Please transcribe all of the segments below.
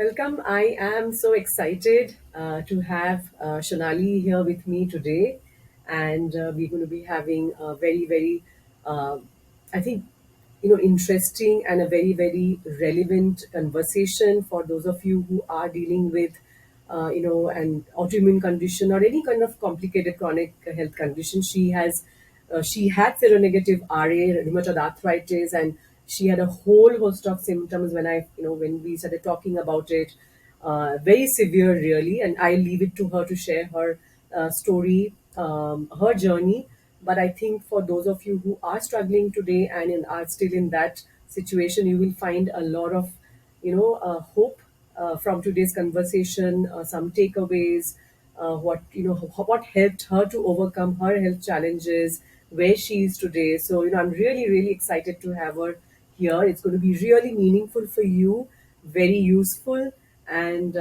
Welcome. I am so excited to have Sonali here with me today, and we're going to be having a very, uh, I think, interesting and a very relevant conversation for those of you who are dealing with, an autoimmune condition or any kind of complicated chronic health condition. She had seronegative RA, rheumatoid arthritis, and she had a whole host of symptoms when we started talking about it. Very severe, really, and I leave it to her to share her story, her journey. But I think for those of you who are struggling today and are still in that situation, you will find a lot of, hope from today's conversation. Some takeaways, what helped her to overcome her health challenges, where she is today. So I'm really excited to have her here. It's going to be really meaningful for you, very useful, and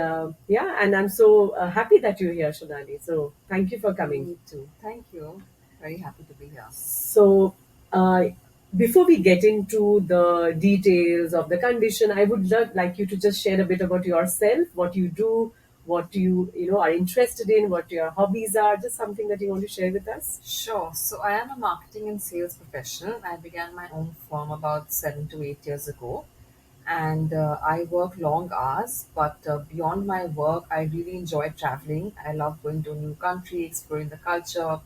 yeah, and I'm so happy that you're here, Shonali. So thank you for coming. Me too. Thank you. Very happy to be here. So, uh, before we get into the details of the condition, I would like you to just share a bit about yourself, what you do, what you are interested in, what your hobbies are, just something that you want to share with us. Sure. So I am a marketing and sales professional. I began my own firm about 7 to 8 years ago, and I work long hours. But beyond my work, I really enjoy traveling. I love going to a new country, exploring the culture.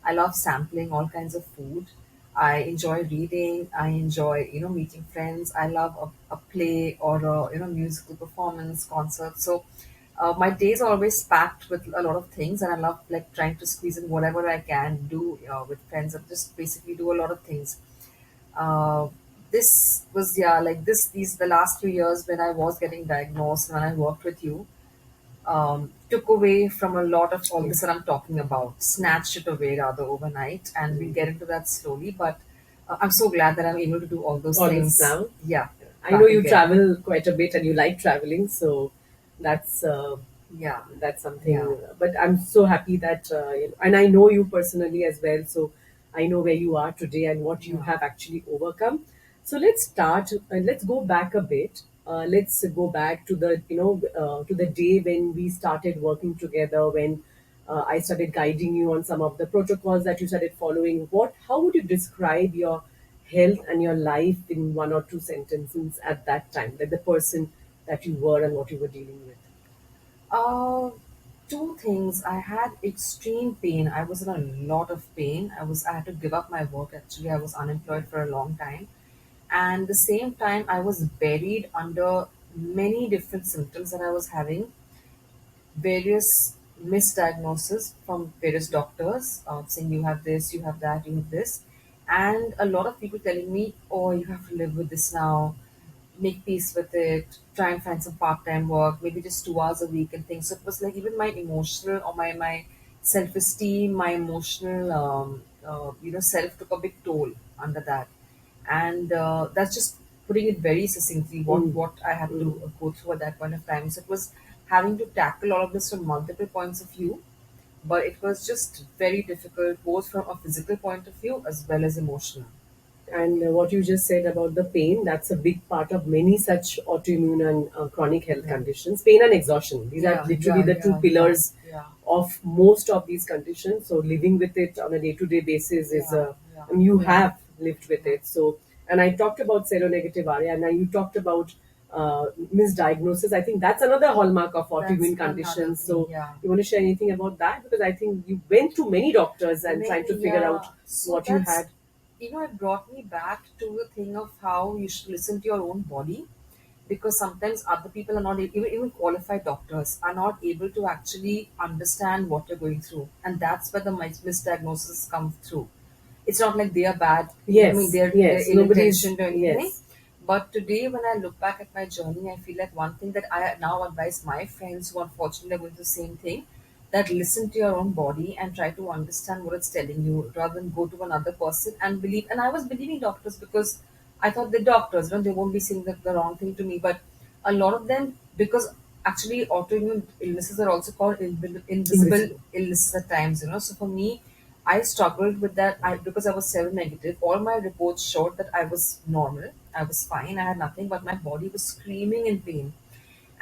I love sampling all kinds of food. I enjoy reading. I enjoy meeting friends. I love a play or a musical performance, concert. So my days are always packed with a lot of things, and I love like trying to squeeze in whatever I can do with friends, and just basically do a lot of things. uh, this was, like these the last few years when I was getting diagnosed, when I worked with you, took away from a lot of all Yeah. this that I'm talking about, snatched it away rather overnight, and we'll get into that slowly. But I'm so glad that I'm able to do all those All this things. now. Yeah, I know back you again. travel quite a bit and you like traveling, so that's Yeah, that's something. yeah, But I'm so happy that, and I know you personally as well, so I know where you are today and what you yeah. have actually overcome. So let's start. Let's go back a bit. Let's go back to to the day when we started working together. When I started guiding you on some of the protocols that you started following. How would you describe your health and your life in one or two sentences at that time, like the person that you were and what you were dealing with? Uh, Two things. I had extreme pain. I was in a lot of pain. I had to give up my work actually. I was unemployed for a long time. And the same time I was buried under many different symptoms that I was having, various misdiagnoses from various doctors, saying you have this, you have that, you have this, and a lot of people telling me, "Oh, you have to live with this now, make peace with it, try and find some part-time work, maybe just 2 hours a week and things." So it was like even my emotional or my self-esteem, my emotional self took a big toll under that, and that's just putting it very succinctly Mm, what I had to mm. go through at that point of time. So it was having to tackle all of this from multiple points of view, but it was just very difficult both from a physical point of view as well as emotional. And what you just said about the pain, that's a big part of many such autoimmune and chronic health Yeah, conditions. Pain and exhaustion. These are yeah, literally yeah, the two yeah, yeah, pillars yeah, of most of these conditions. So living with it on a day-to-day basis is, yeah, yeah, and you yeah, have lived with yeah. it. So, and I talked about seronegative area, and now you talked about misdiagnosis. I think that's another hallmark of That's autoimmune another conditions. thing. So, Yeah. you want to share anything about that? Because I think you went to many doctors and trying to Many, figure out yeah. So what you that's, had. it brought me back to the thing of how you should listen to your own body, because sometimes other people are not, even qualified doctors are not able to actually understand what you're going through. And that's where the misdiagnosis come through. It's not like they are bad, I mean, they're Yes. ill Nobody's, intentioned or anything. yes. But today, when I look back at my journey, I feel like one thing that I now advise my friends who unfortunately are going through the same thing, that listen to your own body and try to understand what it's telling you rather than go to another person and believe. And I was believing doctors because I thought the doctors, they won't be saying the wrong thing to me. But a lot of them, because actually autoimmune illnesses are also called invisible Invisible. illnesses at times. So for me, I struggled with that. Because I was seven negative, all my reports showed that I was normal. I was fine. I had nothing, but my body was screaming in pain.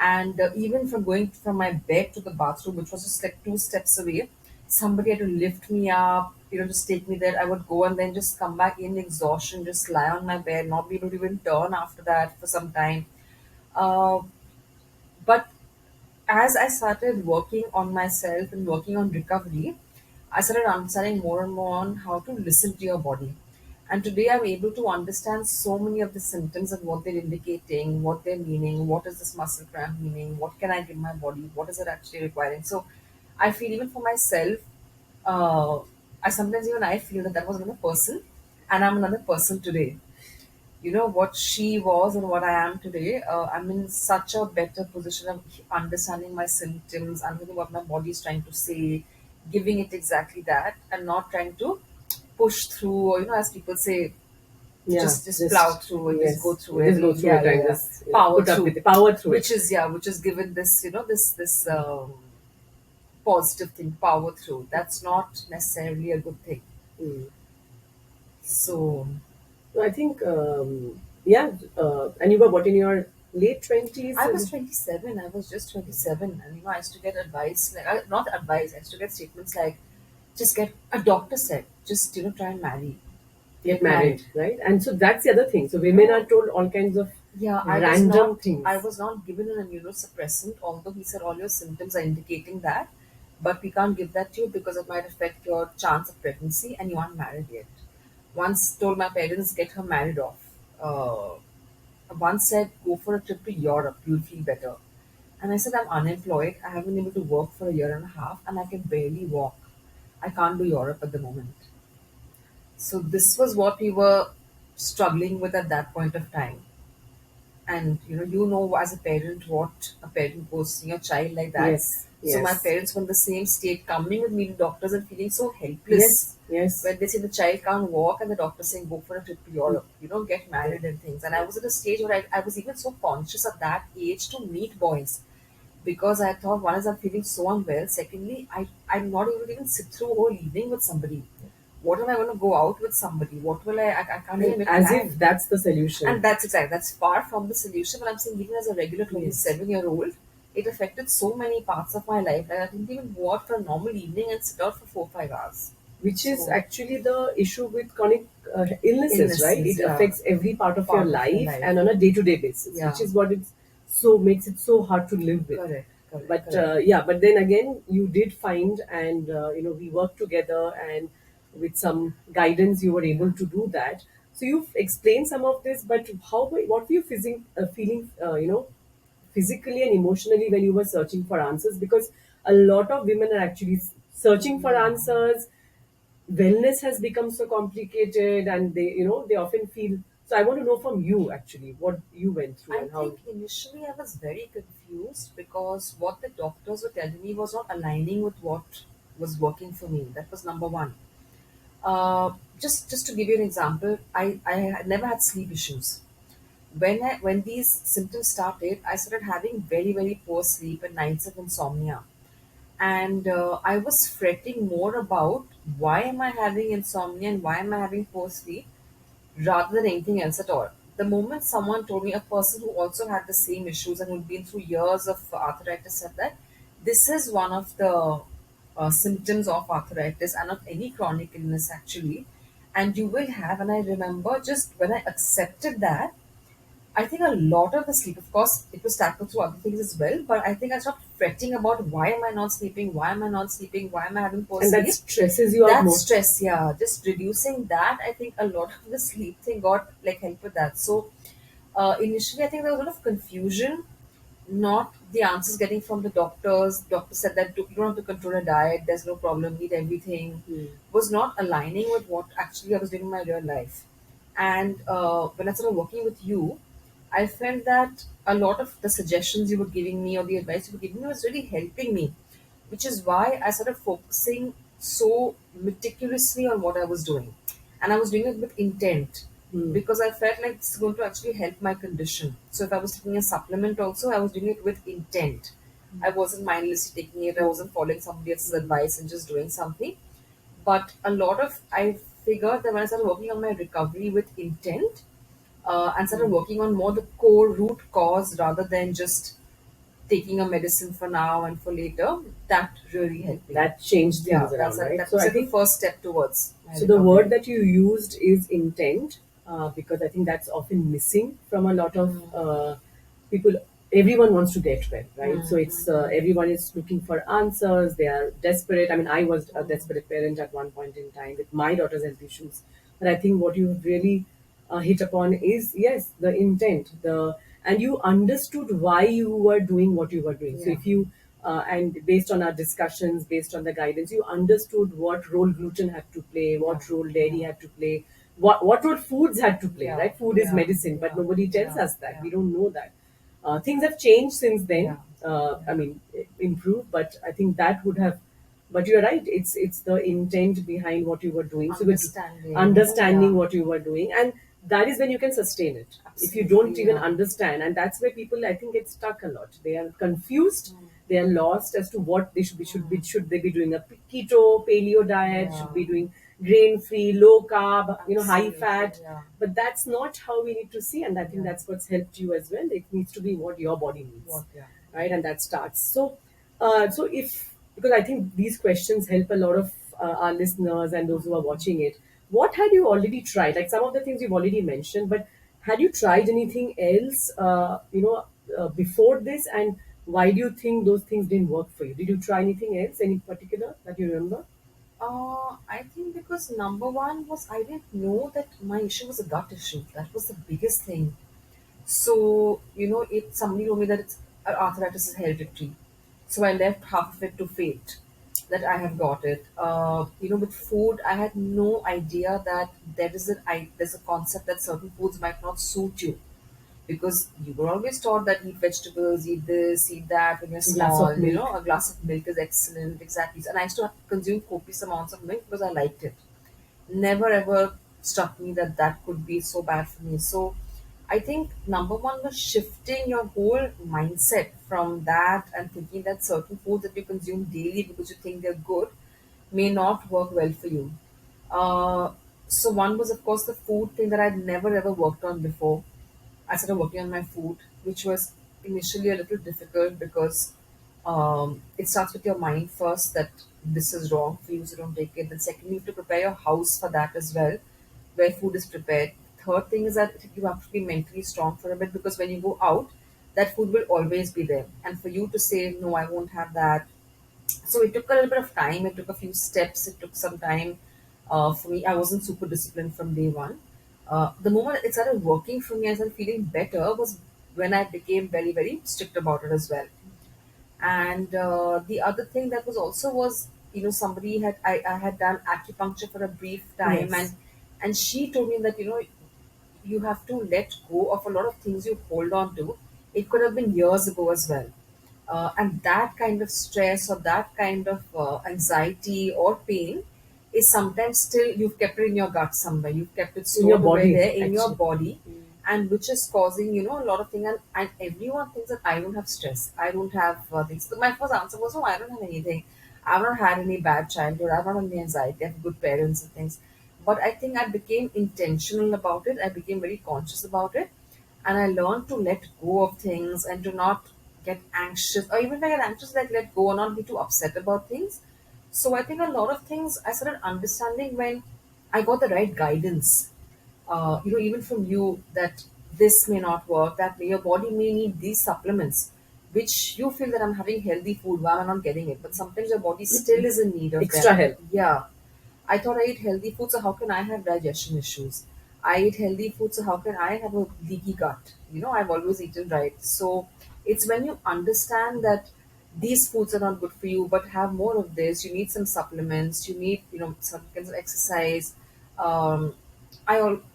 And even from going from my bed to the bathroom, which was just like 2 steps away, somebody had to lift me up, just take me there. I would go and then just come back in exhaustion, just lie on my bed, not be able to even turn after that for some time. Uh, but as I started working on myself and working on recovery, I started understanding more and more on how to listen to your body. And today I'm able to understand so many of the symptoms and what they're indicating, what they're meaning, what is this muscle cramp meaning, what can I give my body, what is it actually requiring. So I feel even for myself, uh, I feel that that was another person and I'm another person today. What she was and what I am today. I'm in such a better position of understanding my symptoms, understanding what my body is trying to say, giving it exactly that, and not trying to push through, or as people say, Yeah, just plow just through or just go yes, through just every go through it and yeah, just power put up with through, the power through it. which is given this this positive thing, power through. That's not necessarily a good thing. Mm. So So I think, yeah, and you were what in your late 20s? I was 27. I was just 27, and I used to get advice, like not advice. I used to get statements like, "Just get a doctor said, just try and marry, Get get married, married." right? And so that's the other thing. So women are No, told all kinds of yeah, random I things. was not given an immunosuppressant, although he said all your symptoms are indicating that, but we can't give that to you because it might affect your chance of pregnancy, and you aren't married yet. Once told my parents get her married off. Once said go for a trip to Europe, you'll feel better. And I said, I'm unemployed. I haven't been able to work for a year and a half, and I can barely walk. I can't do Europe at the moment. So this was what we were struggling with at that point of time. And as a parent what a parent goes seeing a child like that. Yes, So my yes, parents were in the same state, coming with me to doctors and feeling so helpless yes, yes. when they say the child can't walk and the doctor saying go for a trip to Mm. Europe, get Yeah. married and things. And I was at a stage where I was even so conscious at that age to meet boys, because I thought, one is I'm feeling so unwell. Secondly, I'm not able to even sit through a whole evening with somebody. What am I going to go out with somebody? What will I can't And even make as if plan. that's the solution. And that's far from the solution. But I'm saying, even as a regular Yes. 27-year-old, it affected so many parts of my life that I didn't even go out for a normal evening and sit out for 4 5 hours. Which is So actually the issue with chronic illnesses, right? illnesses, It yeah, affects every part of your part of your life life, and on a day-to-day basis, which yeah, is what it's so makes it so hard to live with. correct, correct, But correct. yeah, but then again, you did find, and we worked together, and with some guidance, you were able to do that. So you've explained some of this, but what were you feeling, physically and emotionally when you were searching for answers? Because a lot of women are actually searching for answers. Wellness has become so complicated, and they often feel. So I want to know from you actually what you went through I and how. think initially I was very confused because what the doctors were telling me was not aligning with what was working for me. That was number one. Just to give you an example, I had never had sleep issues. When these symptoms started, I started having very very poor sleep and nights of insomnia, and I was fretting more about why am I having insomnia and why am I having poor sleep rather than anything else at all. The moment someone told me, a person who also had the same issues and who'd been through years of arthritis, said that this is one of the symptoms of arthritis and of any chronic illness actually, and you will have. And I remember just when I accepted that, I think a lot of the sleep, of course, it was tackled through other things as well, but I think I stopped fretting about why am I not sleeping, why am I not sleeping, why am I having poor And that sleep. stresses you out That more. stress, yeah, just reducing that, I think a lot of the sleep thing got like help with that. So initially, I think there was a lot of confusion, not the answers getting from the doctors. Doctor said that you don't have to control a diet, there's no problem, eat everything, Hmm. was not aligning with what actually I was doing in my real life. And when I started working with you, I felt that a lot of the suggestions you were giving me or the advice you were giving me was really helping me, which is why I started focusing so meticulously on what I was doing. And I was doing it with intent Hmm. because I felt like it's going to actually help my condition. So if I was taking a supplement also, I was doing it with intent. I wasn't mindlessly taking it, I Hmm. wasn't following somebody else's advice and just doing something. But a lot of, I figured that when I started working on my recovery with intent, and started Hmm. working on more the core root cause rather than just taking a medicine for now and for later, that really helped me. That changed Yeah, things around, right? that So was I like the think first step towards my so. The word recovery. that you used is intent, because I think that's often missing from a lot of people. Everyone wants to get well, right? So it's everyone is looking for answers. They are desperate. I mean, I was a desperate parent at one point in time with my daughter's health issues. But I think what you really hit upon is, yes, the intent, the and you understood why you were doing what you were doing. So Yeah, if you and based on our discussions, based on the guidance, you understood what role gluten had to play, yeah, what role dairy yeah, had to play, what role foods had to play, yeah, right? Food is yeah, medicine, but yeah, nobody tells yeah, us that. yeah, We don't know that. Things have changed since then. yeah, I yeah. mean, improved, but I think that would have. But you're right. It's the intent behind what you were doing. So we're Understanding, understanding yeah, what you were doing, and that is when you can sustain it. If you don't absolutely, even yeah. understand, and that's where people, I think, get stuck a lot. They are confused. They are lost as to what they should they be doing a keto, paleo diet? Should Yeah, be doing grain free, low carb, high absolutely, fat? yeah, But that's not how we need to see, and I think yeah. that's what's helped you as well. It needs to be what your body needs, What, yeah, right? And that starts. So if because I think these questions help a lot of our listeners and those who are watching it. What had you already tried? Like some of the things you've already mentioned, but had you tried anything else, before this? And why do you think those things didn't work for you? Did you try anything else, any particular that you remember? I think because number one was I didn't know that my issue was a gut issue. That was the biggest thing. So, if somebody told me that arthritis is hereditary, so I left half of it to fate that I have got it. With food, I had no idea that there's a concept that certain foods might not suit you because you were always taught that eat vegetables, eat this, eat that when you're A glass small. of milk. A glass of milk is excellent, exactly. And I used to consume copious amounts of milk because I liked it. Never ever struck me that that could be so bad for me. So I think number one was shifting your whole mindset from that and thinking that certain foods that you consume daily because you think they're good may not work well for you. Uh, so one was of course the food thing that I'd never ever worked on before. I started working on my food, which was initially a little difficult because it starts with your mind first that this is wrong for you, so don't take it. Then secondly, you have to prepare your house for that as well, where food is prepared. Third thing is that you have to be mentally strong for a bit because when you go out, that food will always be there. And for you to say, no, I won't have that, so it took a little bit of time. It took a few steps. It took some time for me. I wasn't super disciplined from day one. The moment it started working for me, I started feeling better was when I became very, very strict about it as well. And the other thing that was also was, somebody I had done acupuncture for a brief time, Yes. and she told me that you have to let go of a lot of things you hold on to. It could have been years ago as well. And that kind of stress or that kind of anxiety or pain is sometimes still you've kept it in your gut somewhere. You've kept it In your stored away body, there in your actually. body, and which is causing a lot of things. And everyone thinks that I don't have stress. I don't have things. So my first answer was, no, I don't have anything. I've not had any bad childhood. I've not had any anxiety. I have good parents and things. But I think I became intentional about it. I became very conscious about it. And I learned to let go of things and to not get anxious. Or even if I get anxious, like let go or not be too upset about things. So I think a lot of things I started understanding when I got the right guidance. Even from you that this may not work, that may, your body may need these supplements, which you feel that I'm having healthy food, why am I not getting it? But sometimes your body still is in need of Extra them. help. Yeah. I thought I eat healthy food, so how can I have digestion issues? I eat healthy food, so how can I have a leaky gut? I've always eaten right. So it's when you understand that these foods are not good for you, but have more of this. You need some supplements. You need, some kinds of exercise. Um,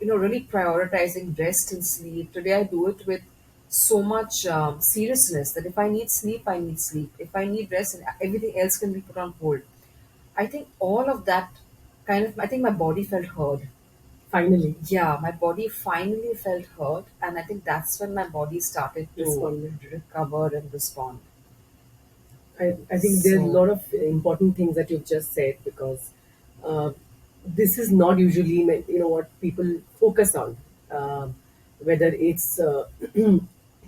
really prioritizing rest and sleep. Today I do it with so much seriousness that if I need sleep, I need sleep. If I need rest, and everything else can be put on hold. I think all of that I think my body felt heard. Finally, Yeah, my body finally felt heard, and I think that's when my body started to responded. recover and respond. I think there's a So, lot of important things that you've just said, because uh, this is not usually what people focus on. Whether it's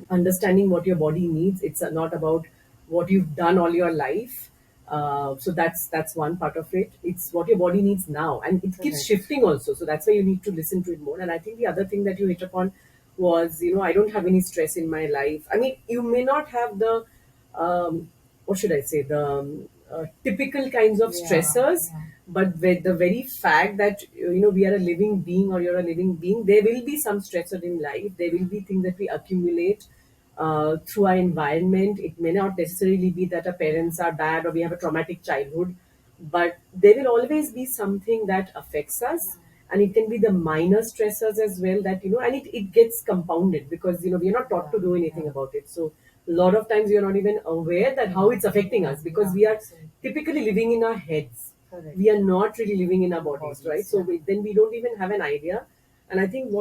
understanding what your body needs. It's not about what you've done all your life. So that's one part of it. It's what your body needs now, and it keeps Correct. shifting also. So that's why you need to listen to it more. And I think the other thing that you hit upon was, I don't have any stress in my life. I mean, you may not have the what should I say, the typical kinds of Yeah, stressors, yeah, but with the very fact that we are a living being, or you're a living being, there will be some stressor in life. There will be things that we accumulate through our environment. It may not necessarily be that our parents are bad or we have a traumatic childhood, but there will always be something that affects us. And it can be the minor stressors as well, that and it gets compounded, because we are not taught yeah, to do anything yeah, about it. So a lot of times we are not even aware that how yeah, it's affecting yeah, us, because yeah, we are absolutely. typically living in our heads. We Correct. are not really living in our In the bodies, right? bodies, So yeah. then we don't even have an idea. And I think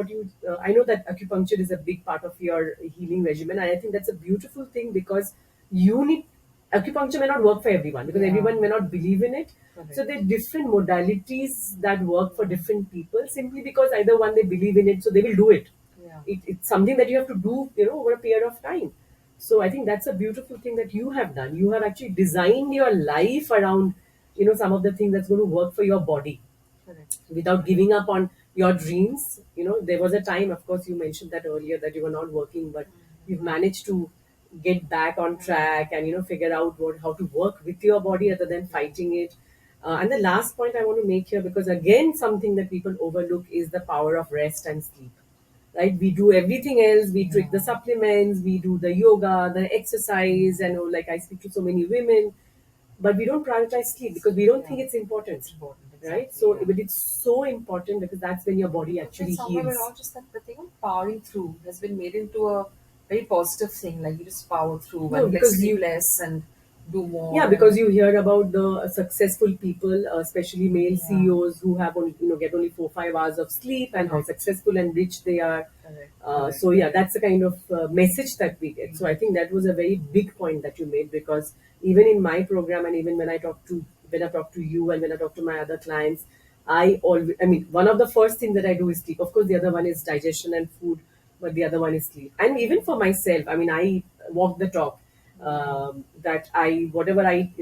I know that acupuncture is a big part of your healing regimen, and I think that's a beautiful thing, because you need acupuncture may not work for everyone, because Yeah, everyone may not believe in it. So there correct. are different modalities that work for Yeah, different people, simply because either one, they believe in it, so they will do it. yeah, It's something that you have to do, over a period of time. So I think that's a beautiful thing that you have done. You have actually designed your life around, some of the things that's going to work for your body, correct. without giving up on your dreams. There was a time, of course, you mentioned that earlier, that you were not working, but you've managed to get back on track, and figure out how to work with your body rather than Yeah, fighting it. And the last point I want to make here, because again, something that people overlook, is the power of rest and sleep. Right? We do everything else. We yeah, take the supplements, we do the yoga, the exercise, and like I speak to so many women, but we don't prioritize sleep because we don't yeah. think it's important. It's important, Right? exactly, So, yeah. but it's so important, because that's when your body Because then actually somewhere we're heals. all just that the thing of powering through has been made into a very positive thing. Like you just power through No, and let's because sleep you less and do Yeah, more because and you hear about the successful people, especially male yeah, CEOs, who have only, get only 4 5 hours of sleep, and how correct, successful and rich they are. correct, So correct. yeah, that's the kind of message that we get. We So I get. think that was a very big point that you made, because even in my program, and even when I talk to you, and when I talk to my other clients, I mean, one of the first things that I do is sleep. Of course, the other one is digestion and food, but the other one is sleep. And even for myself, I mean, I walk the talk. That I whatever I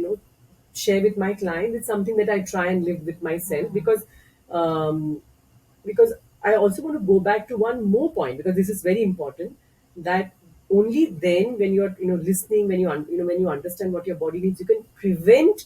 share with my clients, it's something that I try and live with myself, um, because I also want to go back to one more point, because this is very important, that only then, when you're listening, when you understand what your body needs, you can prevent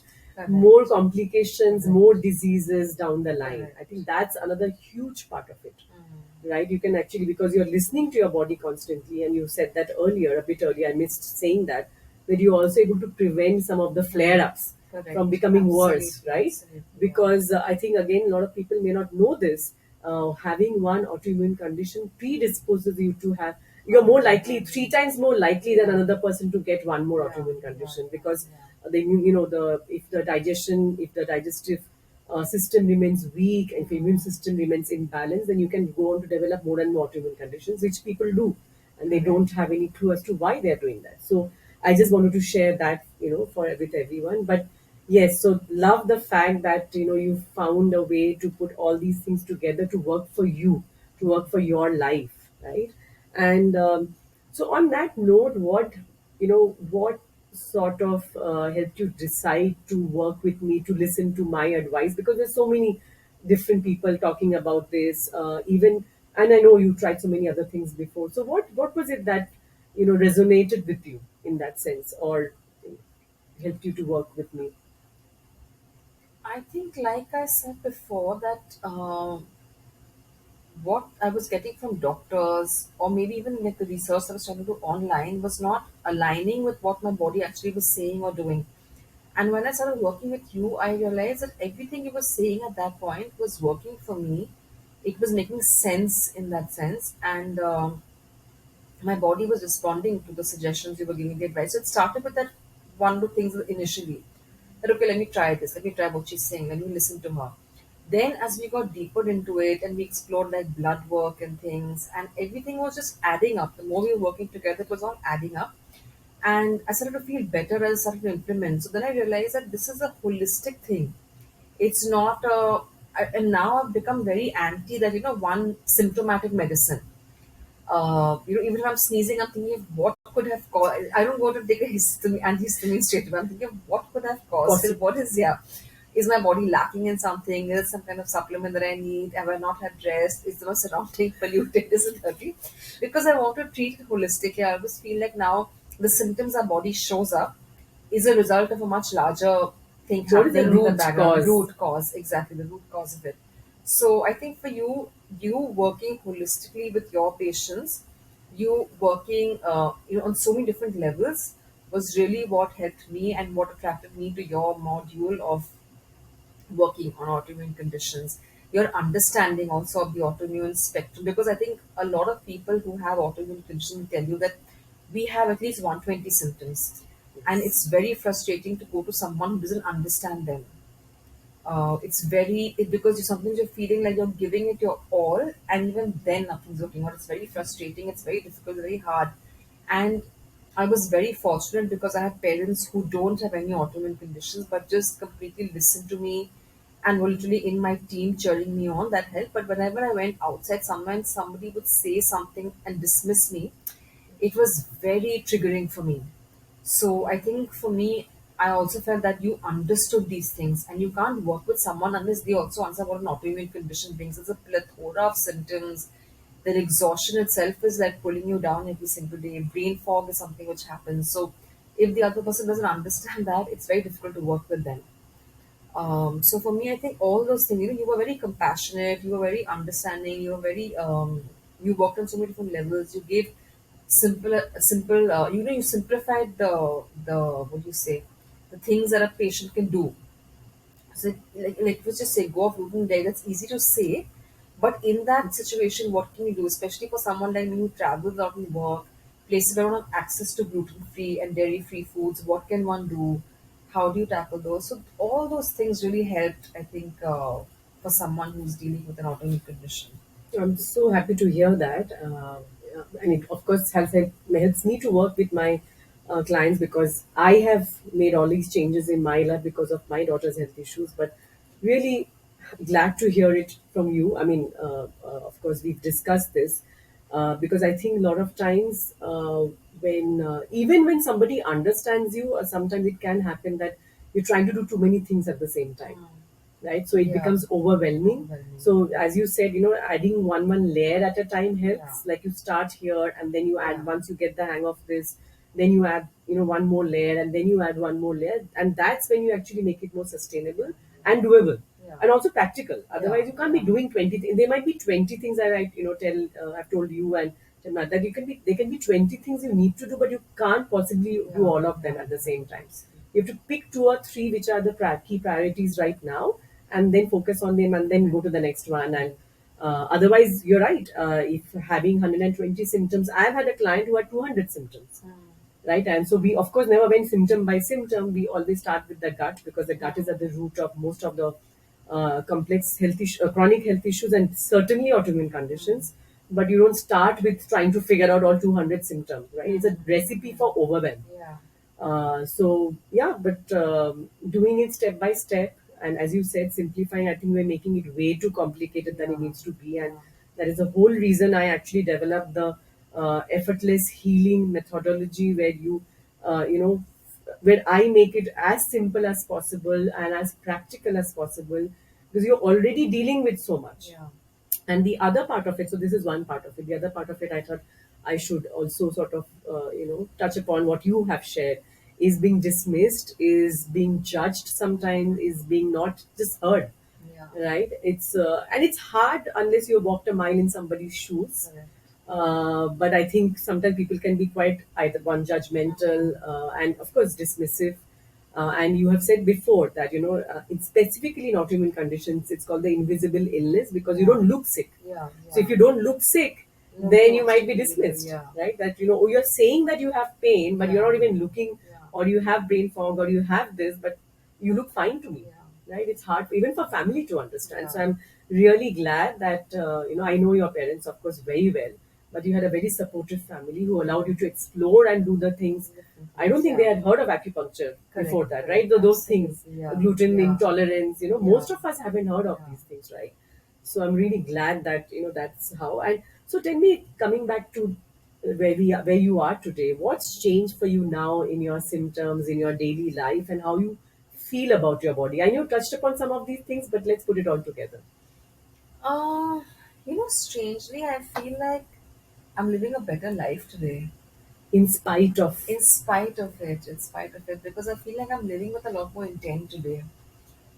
more Correct, complications, more correct, diseases down the line. I think correct. that's another huge part of it. Mm, Right? You can actually, because you're listening to your body constantly, and you said that earlier, a bit earlier, I missed saying that you're also able to prevent some of the flare ups from correct. becoming worse, Absolutely, right? absolutely, yeah. Because I think, again, a lot of people may not know this. Having one autoimmune condition predisposes you to have, you're more likely, three times more likely than Yeah, another person to get one more yeah, autoimmune yeah, condition, yeah, because yeah. the the if the digestive system remains weak, and if the immune system remains imbalanced, then you can go on to develop more and more autoimmune conditions, which people do, and they don't Correct. have any clue as to why they're doing that. So I just wanted to share that, for with everyone. But yes, so love the fact that you found a way to put all these things together to work for you, to work for your life, right? And so on that note, what sort of helped you decide to work with me, to listen to my advice? Because there's so many different people talking about this, even, and I know you tried so many other things before. So what was it that resonated with you in that sense, or helped you to work with me? I think, like I said before, that what I was getting from doctors, or maybe even like the research I was trying to do online, was not aligning with what my body actually was saying or doing. And when I started working with you, I realized that everything you were saying at that point was working for me. It was making sense in that sense, and my body was responding to the suggestions you were giving, the advice. So it started with that one of the things initially. That okay, let me try this, let me try what she's saying, let me listen to her. Then as we got deeper into it and we explored like blood work and things, and everything was just adding up. The more we were working together, it was all adding up. And I started to feel better as I started to implement. So then I realized that this is a holistic thing. It's not and now I've become very anti that, one symptomatic medicine. Even if I'm sneezing, I'm thinking of what could have caused. I don't go to take a antihistamine straight away. I'm thinking of what could have caused it. Possible. What is, yeah? Is my body lacking in something? Is it some kind of supplement that I need? Have I not had rest? Is my surrounding polluted? Is it dirty? Because I want to treat it holistically. I always feel like now the symptoms our body shows up is a result of a much larger thing What is the happening in the root background. cause? Root cause, exactly, the root cause of it. So I think for you, you working holistically with your patients, you working on so many different levels was really what helped me and what attracted me to your module of working on autoimmune conditions. Your understanding also of the autoimmune spectrum, because I think a lot of people who have autoimmune conditions will tell you that we have at least 120 symptoms, and it's very frustrating to go to someone who doesn't understand them. Because sometimes you're feeling like you're giving it your all, and even then nothing's working out. It's very frustrating. It's very difficult, very hard. And I was very fortunate because I have parents who don't have any autoimmune conditions, but just completely listened to me and were literally in my team cheering me on. That helped. But whenever I went outside, sometimes somebody would say something and dismiss me. It was very triggering for me. So I think for me, I also felt that you understood these things, and you can't work with someone unless they also understand what an autoimmune condition brings. It's a plethora of symptoms. That exhaustion itself is like pulling you down every single day. Brain fog is something which happens. So if the other person doesn't understand that, it's very difficult to work with them. So for me, I think all those things, you were very compassionate, you were very understanding, you worked on so many different levels. You gave you simplified what do you say, the things that a patient can do. So, like let's just say, go off gluten day. That's easy to say, but in that situation, what can you do? Especially for someone like me who travels out and work, places where don't have access to gluten-free and dairy-free foods. What can one do? How do you tackle those? So all those things really helped, I think, for someone who's dealing with an autoimmune condition. I'm so happy to hear that. And it, of course, helps me to work with my clients because I have made all these changes in my life because of my daughter's health issues. But really glad to hear it from you. I mean, of course, we've discussed this because I think a lot of times when even when somebody understands you, sometimes it can happen that you're trying to do too many things at the same time, right? So it Yeah, becomes overwhelming. overwhelming. So as you said, adding one layer at a time Yeah, helps. Like you start here and then you yeah, add, once you get the hang of this, then you add one more layer and then you add one more layer, and that's when you actually make it more sustainable and doable yeah, and also practical. yeah, Otherwise you can't be yeah, doing 20 things. There might be 20 things that I tell I've told you and tell Matt that you can be there can be 20 things you need to do, but you can't possibly do yeah, all of them yeah. at the same time. You have to pick two or three which are the key priorities right now, and then focus on them, and then go to the next one. And otherwise, you're right. If having 120 symptoms, I've had a client who had 200 symptoms, right? And so we, of course, never went symptom by symptom. We always start with the gut because the gut is at the root of most of the complex chronic health issues, and certainly autoimmune conditions. But you don't start with trying to figure out all 200 symptoms, right? It's a recipe for overwhelm. Yeah, So yeah, but doing it step by step, and as you said, simplifying. I think we're making it way too complicated than it yeah, needs to be, and yeah, that is the whole reason I actually developed the effortless healing methodology, where where I make it as simple as possible and as practical as possible, because you're already dealing with so much. yeah, And the other part of it, so this is one part of it, the other part of it, I thought I should also sort of touch upon what you have shared. Is being dismissed, is being judged sometimes, is being not just heard, yeah. right? And it's hard unless you walked a mile in somebody's shoes. Correct. But I think sometimes people can be quite either one judgmental and of course dismissive. And you have said before that it's specifically in autoimmune conditions, it's called the invisible illness because you Yeah, don't look sick. yeah, So yeah. if you don't look sick, You have then no you might be extra dismissed, yeah, right? That oh, you're saying that you have pain, but you're yeah, not even looking, yeah, or you have brain fog, or you have this, but you look fine to me, yeah, right? It's hard even for family to understand. yeah. So I'm really glad that I know your parents, of course, very well, but you had a very supportive family who allowed you to explore and do the things. Different I don't things, think they yeah. had heard of acupuncture Correct, before that, correct. right? Those things, Absolutely, yeah, gluten yeah, intolerance, yeah, most of us haven't heard of yeah, these things, right? So I'm really glad that that's how. And So tell me, coming back to where you are today, what's changed for you now in your symptoms, in your daily life, and how you feel about your body? I know you touched upon some of these things, but let's put it all together. Uh, Strangely, I feel like I'm living a better life today. In spite of, In spite of it, because I feel like I'm living with a lot more intent today.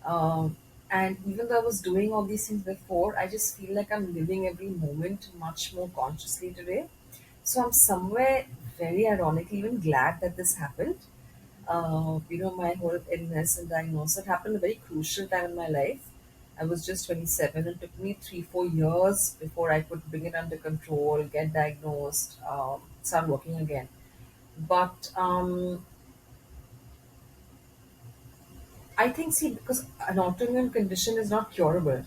Um, and even though I was doing all these things before, I just feel like I'm living every moment much more consciously today. So I'm somewhere very ironically even glad that this happened. My whole illness and diagnosis happened at a very crucial time in my life. I was just 27. It took me 3, 4 years before I could bring it under control, get diagnosed, start working again. But I think, see, because an autoimmune condition is not curable,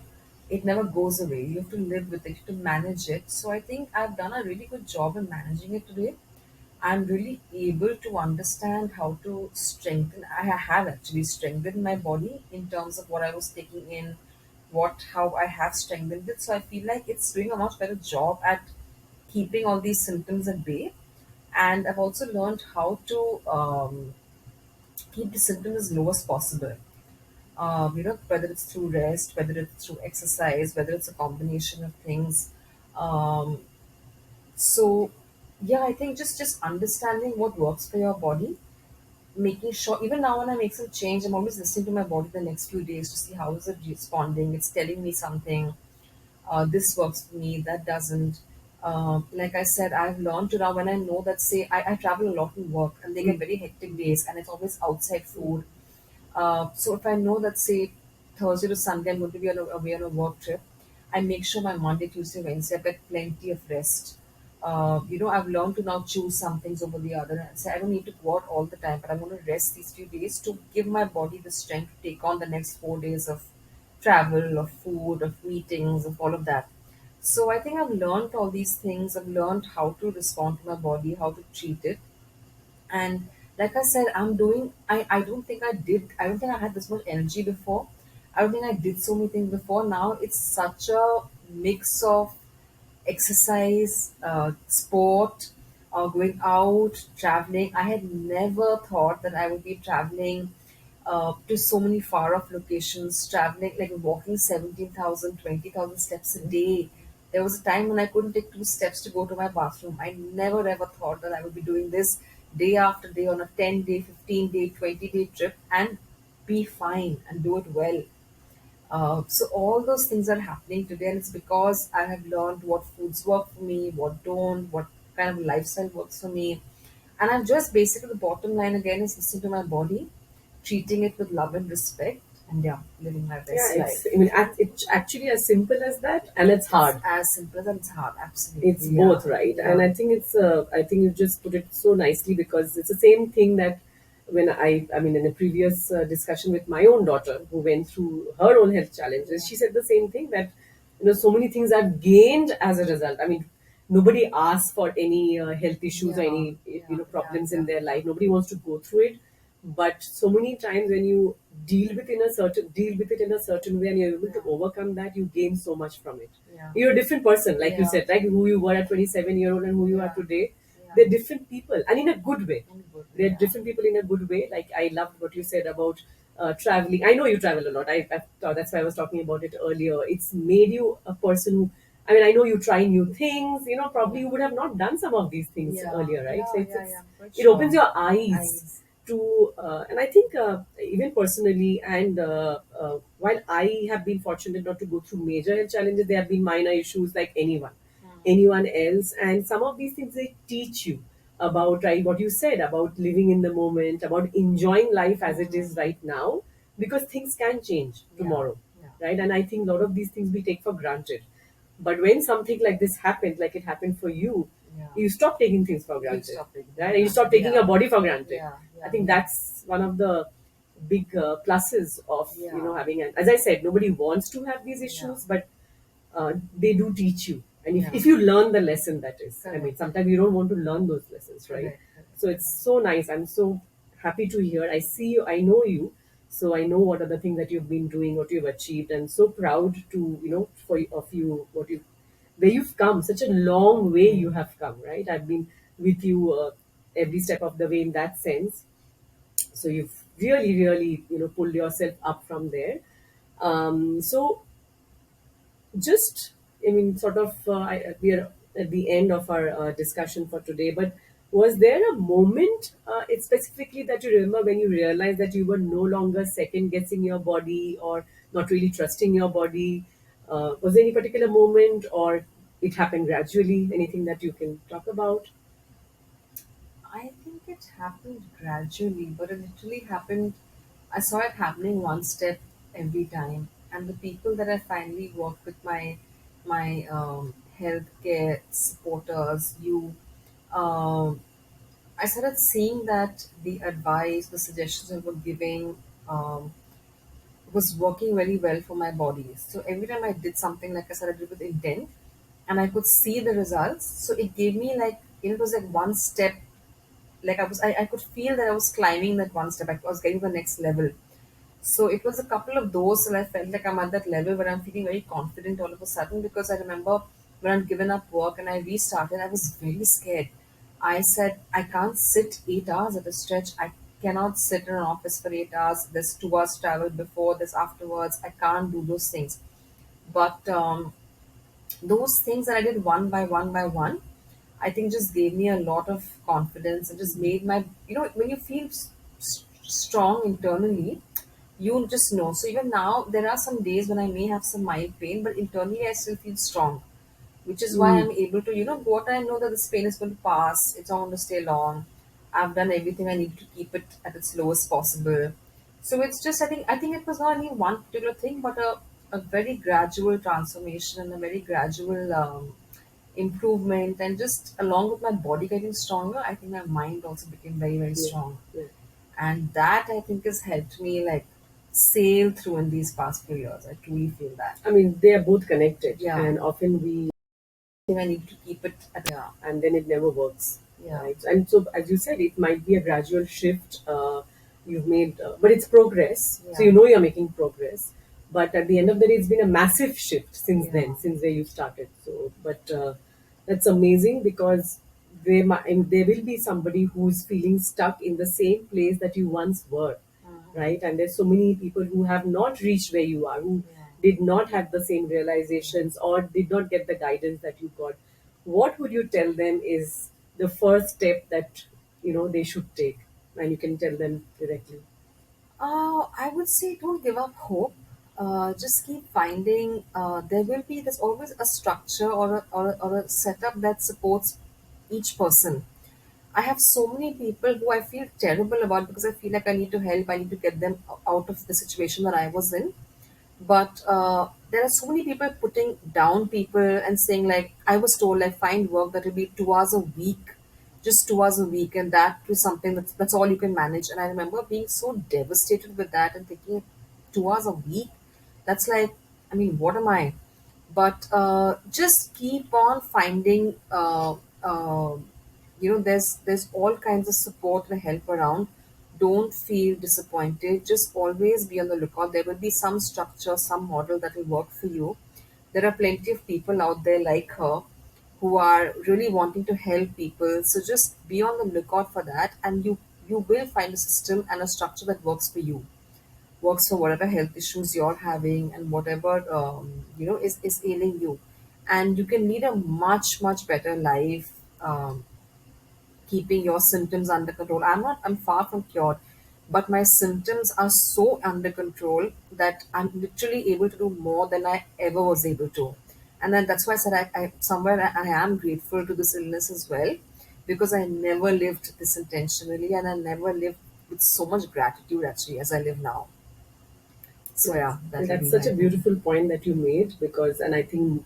it never goes away. You have to live with it, you have to manage it. So I think I've done a really good job in managing it today. I'm really able to understand how to strengthen. I have actually strengthened my body in terms of what I was taking in, how I have strengthened it. So I feel like it's doing a much better job at keeping all these symptoms at bay. And I've also learned how to keep the symptoms as low as possible. Whether it's through rest, whether it's through exercise, whether it's a combination of things. Um, so, yeah, I think just understanding what works for your body, making sure. Even now, when I make some change, I'm always listening to my body the next few days to see how is it responding. It's telling me something. This works for me, that doesn't. Like I said, I've learned to now when I know that, say, I travel a lot in work and they get mm, very hectic days and it's always outside food. So if I know that, say, Thursday to Sunday I'm going to be away on a work trip, I make sure my Monday, Tuesday, Wednesday I get plenty of rest. I've learned to now choose some things over the other and say I don't need to go out all the time, but I'm going to rest these few days to give my body the strength to take on the next 4 days of travel, of food, of meetings, of all of that. So I think I've learned all these things. I've learned how to respond to my body, how to treat it. And like I said, I don't think I don't think I had this much energy before. I don't think I did so many things before. Now it's such a mix of exercise, sport, going out, traveling. I had never thought that I would be traveling to so many far off locations, traveling, like walking 17,000, 20,000 steps a day. There was a time when I couldn't take 2 steps to go to my bathroom. I never ever thought that I would be doing this day after day on a 10-day, 15-day, 20-day trip and be fine and do it well. So all those things are happening today, and it's because I have learned what foods work for me, what don't, what kind of lifestyle works for me, and I'm just basically the bottom line again is listening to my body, treating it with love and respect, and yeah, living my yeah, best life. it's actually as simple as that, and it's It's hard. as simple as it's hard. It's Absolutely, yeah, both, right? And yeah, I think you just put it so nicely, because it's the same thing that when I mean, in a previous discussion with my own daughter who went through her own health challenges, yeah, she said the same thing, that so many things I've gained as a result. I mean, nobody asks for any health issues or yeah, any yeah, yeah, problems yeah, in their yeah, life. Nobody wants to go through it, but so many times when you deal with it in a certain way and you're able to yeah, overcome that, you gain so much from it. yeah, You're a different person, like you yeah, said, like who you were at 27-year-old and who you are yeah, today. yeah. They're different people, and in a good way. In a good way, They're yeah, different people in a good way. Like, I loved what you said about traveling. I know you travel a lot. I thought that's why I was talking about it earlier. It's made you a person who, I mean, I know you try new things. Probably yeah, you would have not done some of these things yeah, earlier, right? So yeah, yeah, yeah, for it opens sure. your eyes Eyes. to, and I think even personally, and while I have been fortunate not to go through major health challenges, there have been minor issues like anyone else, and some of these things they teach you about, right, what you said about living in the moment, about enjoying life as it is Mm, right now, because things can change yeah, tomorrow, yeah, right? And I think a lot of these things we take for granted, but when something like this happens, like it happened for you, yeah. you stop taking things for You granted, stop taking right? for And you stop granted. taking Yeah, your body for granted. yeah, I yeah, think yeah, that's one of the big pluses of yeah, having an, as I said, nobody wants to have these yeah, issues, but they do teach you. And yeah. if you learn the lesson, that is, I mean, Correct, sometimes you don't want to learn those lessons, right? correct, correct, So it's correct. so nice. I'm so happy to hear. I see you, I know you. So I know what are the things that you've been doing, what you've achieved, and so proud to, for of you, what you've where you've come, such a long way you have come, right? I've been with you every step of the way in that sense. So you've really, really, pulled yourself up from there. So just, I mean, sort of, we are at the end of our discussion for today, but was there a moment, it specifically, that you remember when you realized that you were no longer second guessing your body or not really trusting your body? Was there any particular moment, or it happened gradually? Anything that you can talk about? I think it happened gradually, but it literally happened. I saw it happening one step every time, and the people that I finally worked with, my healthcare supporters, um, I started seeing that the advice, the suggestions they were giving, um, was working very well for my body. So every time I did something, like I said, I did with intent, and I could see the results. So it gave me like, it was like one step, like I could feel that I was climbing that one step. I was getting the next level. So it was a couple of those, and I felt like I'm at that level where I'm feeling very confident all of a sudden, because I remember when I'd given up work and I restarted, I was very scared. I said, I can't sit 8 hours at a stretch. I cannot sit in an office for 8 hours. There's 2 hours travel before, there's afterwards. I can't do those things. But those things that I did one by one by one, I think just gave me a lot of confidence and just made my, when you feel strong internally, you just know. So even now, there are some days when I may have some mild pain, but internally I still feel strong, which is why Mm, I'm able to, go out. I know that this pain is going to pass. It's not going to stay long. I've done everything I need to keep it at its lowest possible. So it's just, I think it was not only one particular thing, but a very gradual transformation and a very gradual improvement. And just along with my body getting stronger, I think my mind also became very, very yeah, strong. yeah. And that, I think, has helped me like sail through in these past few years. I truly feel that. I mean, they are both connected, Yeah. and often we I think I need to keep it at, yeah. and then it never works, Yeah. right? And so, as you said, it might be a gradual shift you've made, but it's progress. So Yeah. you know you're making progress. But at the end of the day, it's been a massive shift since Yeah. then, since where you started. So, but that's amazing, because and there will be somebody who's feeling stuck in the same place that you once were, Mhm. right? And there's so many people who have not reached where you are, who Yeah. did not have the same realizations or did not get the guidance that you got. What would you tell them is the first step that they should take, and you can tell them directly? I would say don't give up hope. Just keep finding. There's always a structure or a setup that supports each person. I have so many people who I feel terrible about, because I feel like I need to help. I need to get them out of the situation that I was in. But there are so many people putting down people and saying, like, I was told, like, find work that will be 2 hours a week, just 2 hours a week, and that was something that's all you can manage. And I remember being so devastated with that and thinking, 2 hours a week, that's like, I mean, what am I? But just keep on finding, there's all kinds of support and help around. Don't feel disappointed. Just always be on the lookout. There will be some structure, some model that will work for you. There are plenty of people out there like her who are really wanting to help people. So just be on the lookout for that, and you will find a system and a structure that works for you, works for whatever health issues you're having and whatever is ailing you, and you can lead a much better life, keeping your symptoms under control. I'm far from cured, but my symptoms are so under control that I'm literally able to do more than I ever was able to. And then that's why I said I am grateful to this illness as well, because I never lived this intentionally, and I never lived with so much gratitude actually as I live now. So Yes, yeah, that and will that's be such my a thing. beautiful point that you made, because, and I think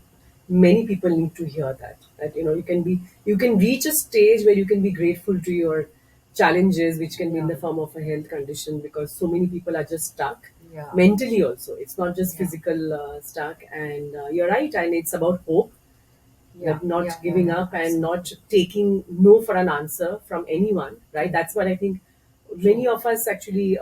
many people need to hear that. That you can reach a stage where you can be grateful to your challenges, which can be in Yeah, the form of a health condition, because so many people are just stuck yeah, mentally. Also, it's not just yeah, physical stuck. And you're right, and it's about hope, yeah, that not yeah, yeah, giving yeah, up and not absolutely. taking no for an answer from anyone, right? True, That's what I think true. many of us actually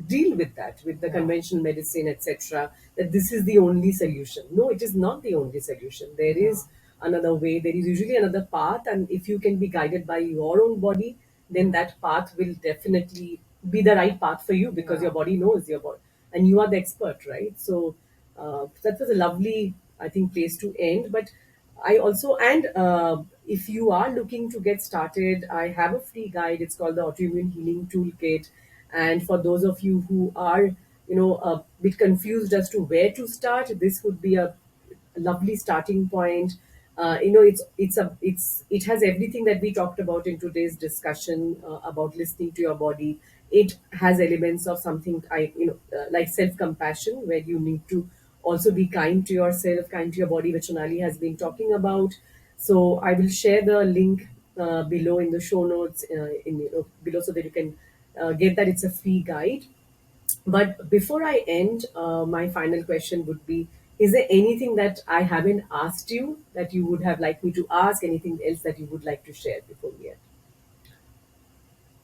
deal with that with the Yeah. conventional medicine, etc., that this is the only solution. No, it is not the only solution. There Yeah. is another way, there is usually another path, and if you can be guided by your own body, then Yeah. that path will definitely be the right path for you, because Yeah. your body knows your body and you are the expert, right? So that was a lovely, I think, place to end. But I also, and if you are looking to get started, I have a free guide. It's called the Autoimmune Healing Toolkit. And for those of you who are, a bit confused as to where to start, this would be a lovely starting point. It has everything that we talked about in today's discussion, about listening to your body. It has elements of something, like self compassion, where you need to also be kind to yourself, kind to your body, which Sonali has been talking about. So I will share the link below in the show notes, below, so that you can get that. It's a free guide. But before I end, my final question would be: is there anything that I haven't asked you that you would have liked me to ask? Anything else that you would like to share before we end?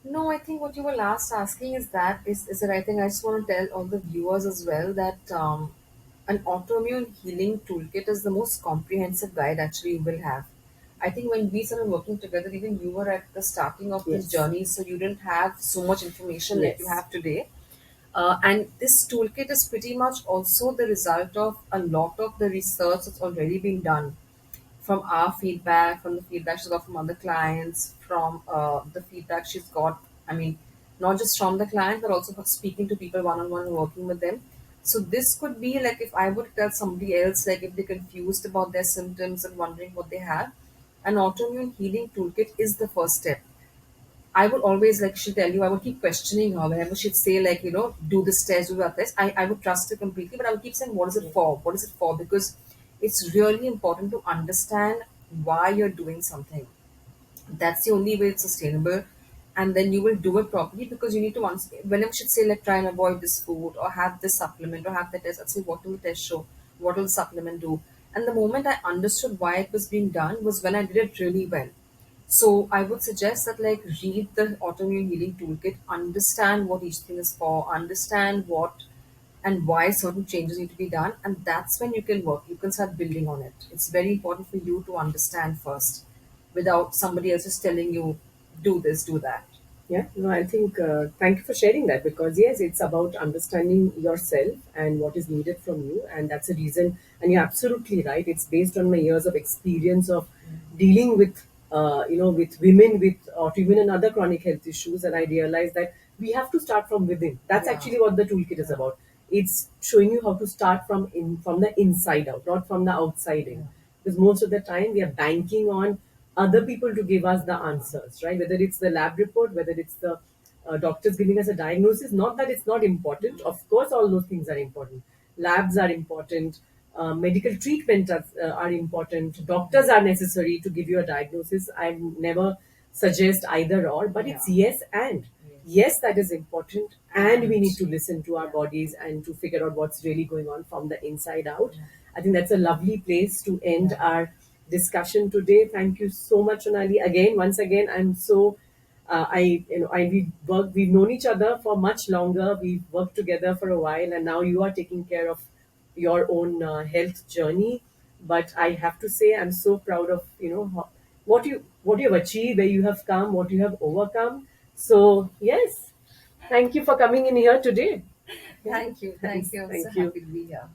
No, I think what you were last asking is the right thing. I just want to tell all the viewers as well that an autoimmune healing toolkit is the most comprehensive guide actually you will have. I think when we started working together, even you were at the starting of this Yes. journey, so you didn't have so much information like you Yes. have today. And this toolkit is pretty much also the result of a lot of the research that's already been done from our feedback, from the feedback she's got from other clients, from the feedback she's got. I mean, not just from the client, but also for speaking to people one on one and working with them. So this could be like if I would tell somebody else, like if they're confused about their symptoms and wondering what they have, an autoimmune healing toolkit is the first step. I would always, like she'll tell you, I would keep questioning her whenever she'd say, like, do this test, do that test. I would trust her completely, but I would keep saying, what is it for? What is it for? Because it's really important to understand why you're doing something. That's the only way it's sustainable. And then you will do it properly because you need to understand. Whenever she'd say, like, try and avoid this food or have this supplement or have that test, I'd say, what will the test show? What will the supplement do? And the moment I understood why it was being done was when I did it really well. So I would suggest that like read the autoimmune healing toolkit, understand what each thing is for, understand what and why certain changes need to be done, and that's when you can work. You can start building on it. It's very important for you to understand first, without somebody else just telling you do this, do that. Yeah, no, I think, thank you for sharing that, because yes, it's about understanding yourself and what is needed from you, and that's a reason. And you're absolutely right. It's based on my years of experience of dealing with, with women with autoimmune and other chronic health issues, and I realized that we have to start from within. That's Yeah, actually what the toolkit is yeah, about. It's showing you how to start from the inside out, not from the outside yeah, in, because most of the time we are banking on other people to give us the answers, right? Whether it's the lab report, whether it's the doctors giving us a diagnosis. Not that it's not important. Of course, all those things are important. Labs are important. Medical treatment are important. Doctors are necessary to give you a diagnosis. I never suggest either or, but yeah, it's yes and. yes, Yes, that is important, and we and need to listen to our yeah, bodies and to figure out what's really going on from the inside out. yeah, I think that's a lovely place to end yeah, our discussion today. Thank you so much, Sonali. Again, once again, I'm so we've known each other for much longer. We've worked together for a while, and now you are taking care of your own health journey. But I have to say, I'm so proud of what you have achieved, where you have come, what you have overcome. So yes, thank you for coming in here today. Yeah, thank you, thank thanks. you. I'm so Thank you. happy to be here.